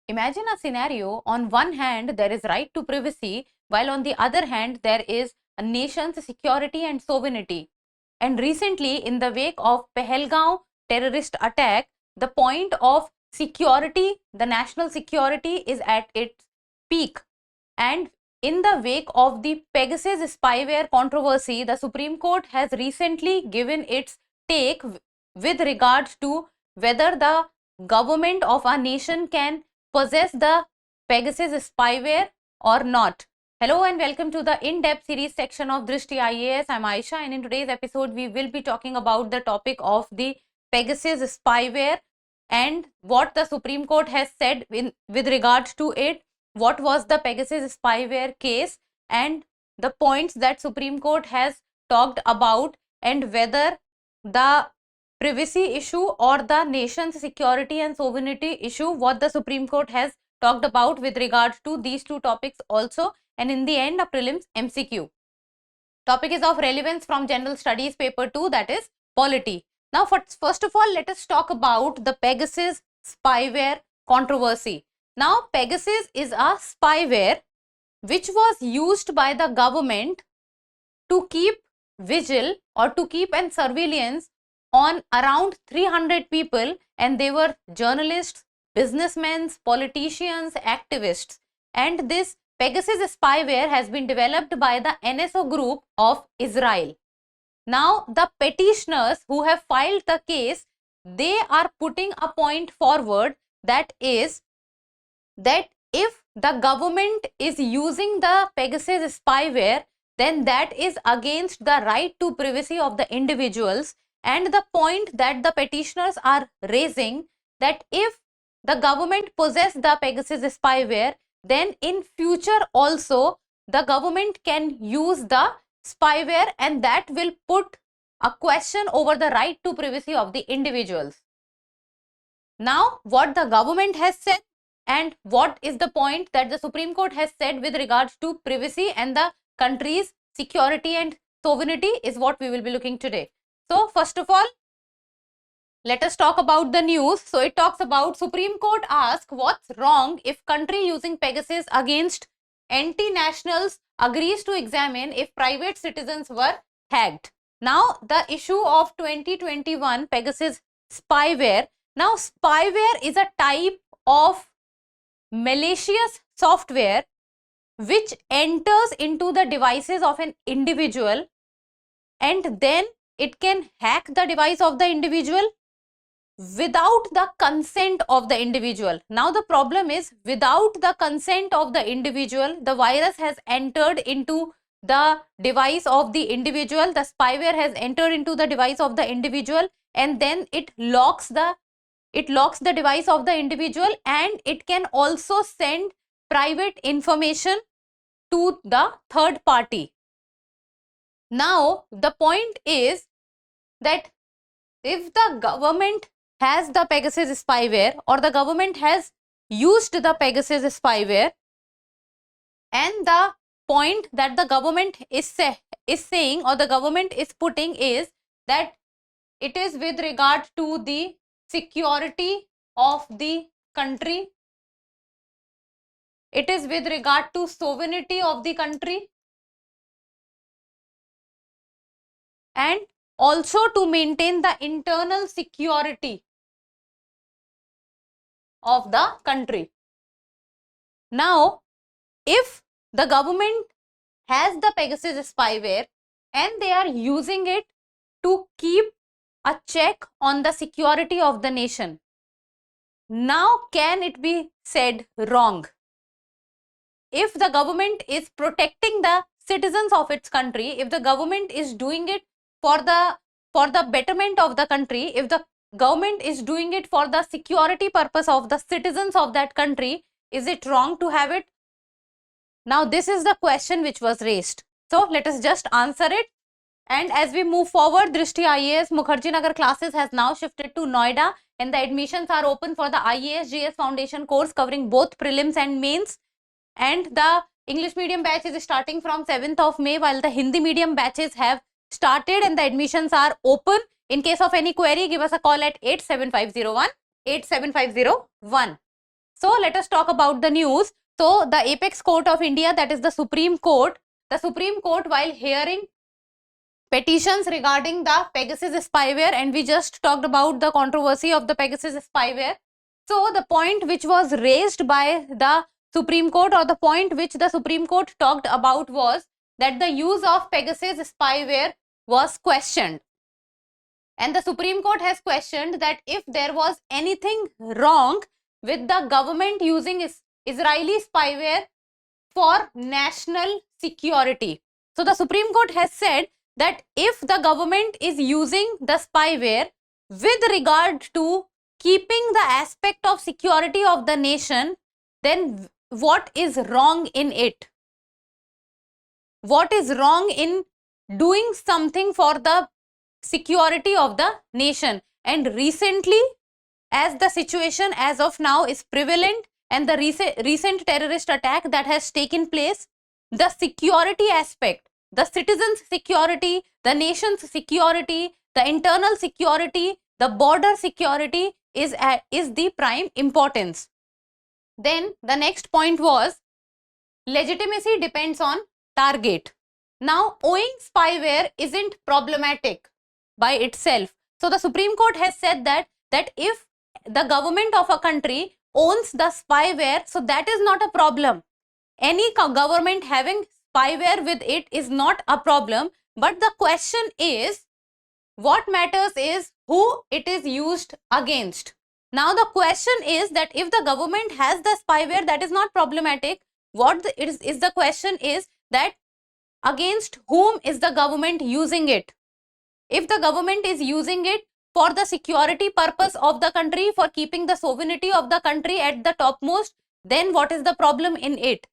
Imagine a scenario, on one hand there is right to privacy, while on the other hand there is a nation's security and sovereignty. And recently, in the wake of Pahalgaon terrorist attack, the point of security, the national security, is at its peak. And in the wake of the Pegasus spyware controversy, the Supreme Court has recently given its take with regards to whether the government of a nation can possess the Pegasus spyware or not. Hello and welcome to the in-depth series section of Drishti IAS. I'm Aisha, and in today's episode we will be talking about the topic of the Pegasus spyware and what the Supreme Court has said with regards to it, what was the Pegasus spyware case, and the points that Supreme Court has talked about, and whether the privacy issue or the nation's security and sovereignty issue, what the Supreme Court has talked about with regards to these two topics also, and in the end a prelims MCQ. Topic is of relevance from General Studies paper 2, that is polity. Now first of all, let us talk about the Pegasus spyware controversy. Now Pegasus is a spyware which was used by the government to keep vigil or to keep an surveillance on around 300 people, and they were journalists, businessmen, politicians, activists. And this Pegasus spyware has been developed by the NSO group of Israel. Now the petitioners who have filed the case, they are putting a point forward, that is that if the government is using the Pegasus spyware, then that is against the right to privacy of the individuals. And the point that the petitioners are raising, that if the government possess the Pegasus spyware, then in future also the government can use the spyware, and that will put a question over the right to privacy of the individuals. Now what the government has said and what is the point that the Supreme Court has said with regards to privacy and the country's security and sovereignty is what we will be looking today. So first of all, let us talk about the news. So it talks about Supreme Court asks what's wrong if country using Pegasus against anti-nationals agrees to examine if private citizens were hacked. Now the issue of 2021 Pegasus spyware. Now spyware is a type of malicious software which enters into the devices of an individual, and then it can hack the device of the individual without the consent of the individual. Now the problem is, without the consent of the individual, the virus has entered into the device of the individual, the spyware has entered into the device of the individual, and then it locks the device of the individual, and it can also send private information to the third party. Now the point is that if the government has the Pegasus spyware, or the government has used the Pegasus spyware, and the point that the government is saying, or the government is putting, is that it is with regard to the security of the country, it is with regard to sovereignty of the country, and also to maintain the internal security of the country. Now if the government has the Pegasus spyware and they are using it to keep a check on the security of the nation, now can it be said wrong? If the government is protecting the citizens of its country, if the government is doing it for the betterment of the country, if the government is doing it for the security purpose of the citizens of that country, is it wrong to have it? Now this is the question which was raised. So let us just answer it. And as we move forward, Drishti IAS Mukherjee Nagar classes has now shifted to Noida, and the admissions are open for the IAS GS Foundation course covering both prelims and mains. And the English medium batch is starting from 7th of May, while the Hindi medium batches have started and the admissions are open. In case of any query, give us a call at 87501 87501. So let us talk about the news. So the apex court of India, that is the Supreme Court, while hearing petitions regarding the Pegasus spyware, and we just talked about the controversy of the Pegasus spyware. So the point which was raised by the Supreme Court, or the point which the Supreme Court talked about, was that the use of Pegasus spyware was questioned. And the Supreme Court has questioned that if there was anything wrong with the government using Israeli spyware for national security. So the Supreme Court has said that if the government is using the spyware with regard to keeping the aspect of security of the nation, then what is wrong in it? What is wrong in doing something for the security of the nation? And recently, as the situation as of now is prevalent, and the recent terrorist attack that has taken place, the security aspect, the citizens' security, the nation's security, the internal security, the border security is the prime importance. Then the next point was legitimacy depends on target. Now, owing spyware isn't problematic by itself. So the Supreme Court has said that if the government of a country owns the spyware, so that is not a problem. Any government having spyware with it is not a problem. But the question is, what matters is who it is used against. Now the question is that if the government has the spyware, that is not problematic. What the question is that against whom is the government using it? If the government is using it for the security purpose of the country, for keeping the sovereignty of the country at the topmost, then what is the problem in it?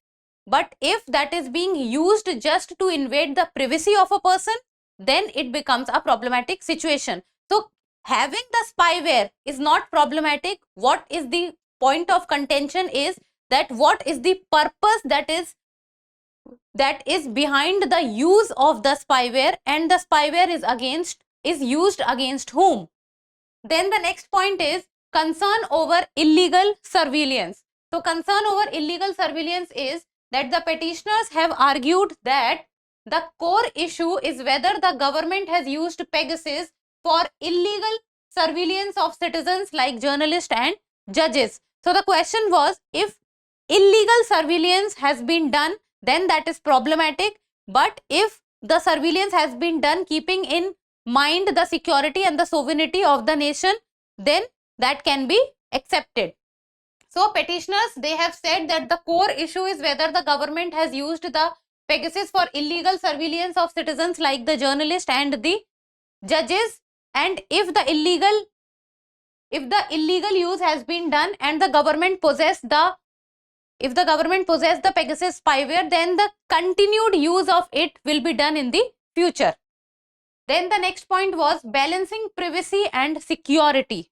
But if that is being used just to invade the privacy of a person, then it becomes a problematic situation. So having the spyware is not problematic. What is the point of contention is that what is the purpose that is behind the use of the spyware, and the spyware is used against whom. Then the next point is concern over illegal surveillance. So concern over illegal surveillance is that the petitioners have argued that the core issue is whether the government has used Pegasus for illegal surveillance of citizens like journalists and judges. So the question was, if illegal surveillance has been done, then that is problematic. But if the surveillance has been done keeping in mind the security and the sovereignty of the nation, then that can be accepted. So petitioners, they have said that the core issue is whether the government has used the Pegasus for illegal surveillance of citizens like the journalists and the judges, and if the illegal use has been done and the government possess the Pegasus spyware, then the continued use of it will be done in the future. Then the next point was balancing privacy and security.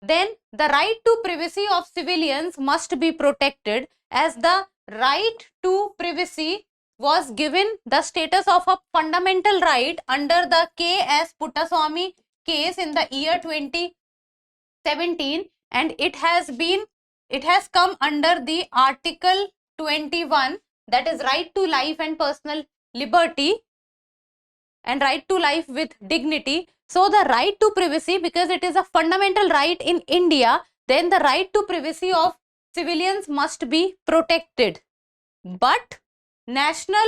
Then the right to privacy of civilians must be protected, as the right to privacy was given the status of a fundamental right under the K.S. Puttaswamy case in the year 2017, and it has come under the Article 21, that is right to life and personal liberty and right to life with dignity. So the right to privacy, because it is a fundamental right in India, then the right to privacy of civilians must be protected. But national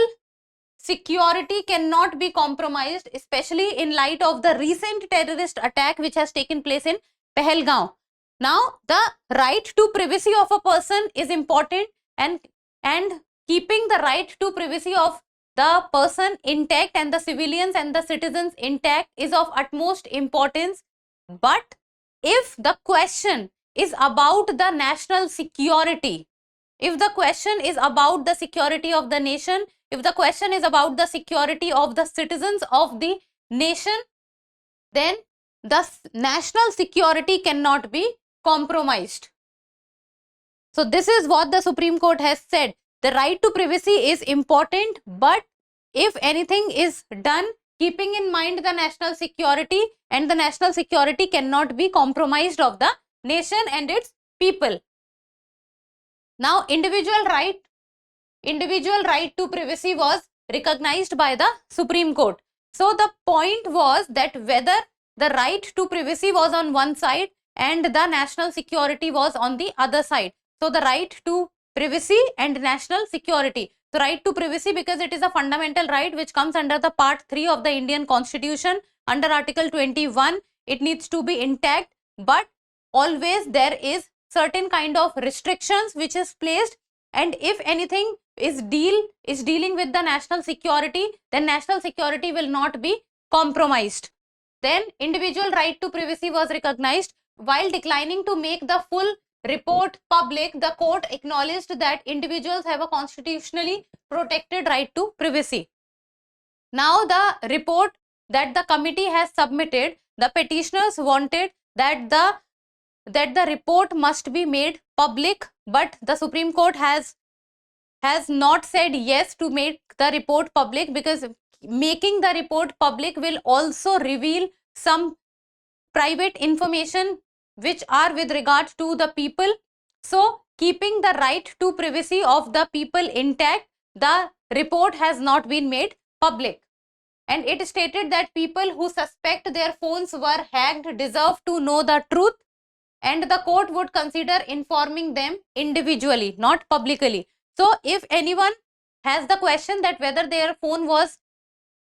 security cannot be compromised, especially in light of the recent terrorist attack which has taken place in Pahalgam. Now, the right to privacy of a person is important, and keeping the right to privacy of the person intact and the civilians and the citizens intact is of utmost importance. But if the question is about the national security, if the question is about the security of the nation, if the question is about the security of the citizens of the nation, then the national security cannot be compromised. So this is what the Supreme Court has said. The right to privacy is important, but if anything is done keeping in mind the national security, and the national security cannot be compromised of the nation and its people. Now, individual right to privacy was recognized by the Supreme Court. So the point was that whether the right to privacy was on one side and the national security was on the other side. So the right to privacy and national security. The right to privacy, because it is a fundamental right which comes under the part 3 of the Indian Constitution under Article 21. It needs to be intact, but always there is certain kind of restrictions which is placed, and if anything is dealing with the national security, then national security will not be compromised. Then individual right to privacy was recognized. While declining to make the full report public, the court acknowledged that individuals have a constitutionally protected right to privacy. Now the report that the committee has submitted, the petitioners wanted that the report must be made public, but the Supreme Court has not said yes to make the report public, because making the report public will also reveal some private information which are with regard to the people. So keeping the right to privacy of the people intact, the report has not been made public. And it stated that people who suspect their phones were hacked deserve to know the truth, and the court would consider informing them individually, not publicly. So if anyone has the question that whether their phone was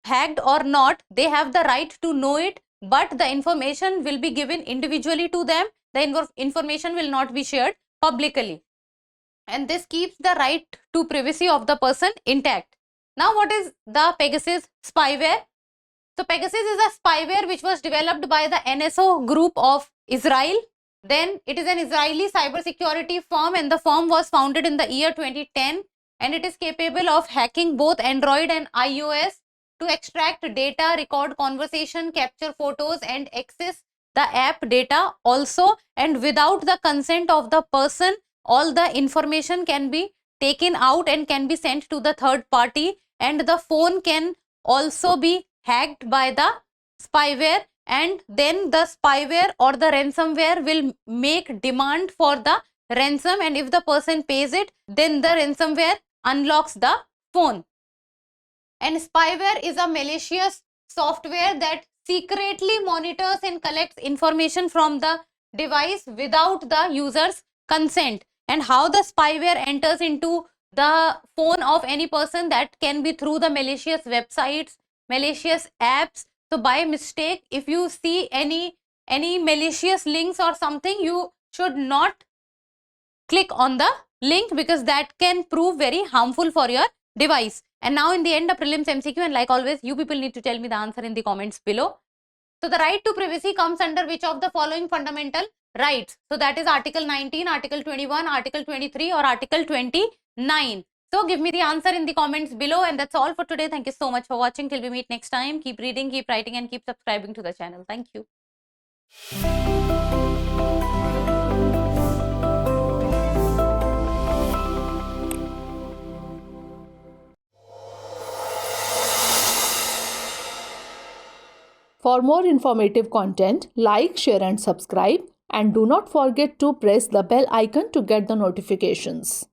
hacked or not, they have the right to know it, but the information will be given individually to them. The information will not be shared publicly, and this keeps the right to privacy of the person intact. Now, what is the Pegasus spyware? So Pegasus is a spyware which was developed by the NSO group of Israel. Then it is an Israeli cybersecurity firm, and the firm was founded in the year 2010, and it is capable of hacking both Android and iOS to extract data, record conversation, capture photos, and access the app data also. And without the consent of the person, all the information can be taken out and can be sent to the third party, and the phone can also be hacked by the spyware, and then the spyware or the ransomware will make demand for the ransom, and if the person pays it, then the ransomware unlocks the phone. And spyware is a malicious software that secretly monitors and collects information from the device without the user's consent. And how the spyware enters into the phone of any person, that can be through the malicious websites, malicious apps. So by mistake, if you see any malicious links or something, you should not click on the link, because that can prove very harmful for your device. And now in the end, the prelims MCQ, and like always, you people need to tell me the answer in the comments below. So the right to privacy comes under which of the following fundamental rights? So that is Article 19, Article 21, Article 23 or Article 29. So give me the answer in the comments below, and that's all for today. Thank you so much for watching. Till we meet next time, keep reading, keep writing, and keep subscribing to the channel. Thank you. For more informative content, like, share and subscribe, and do not forget to press the bell icon to get the notifications.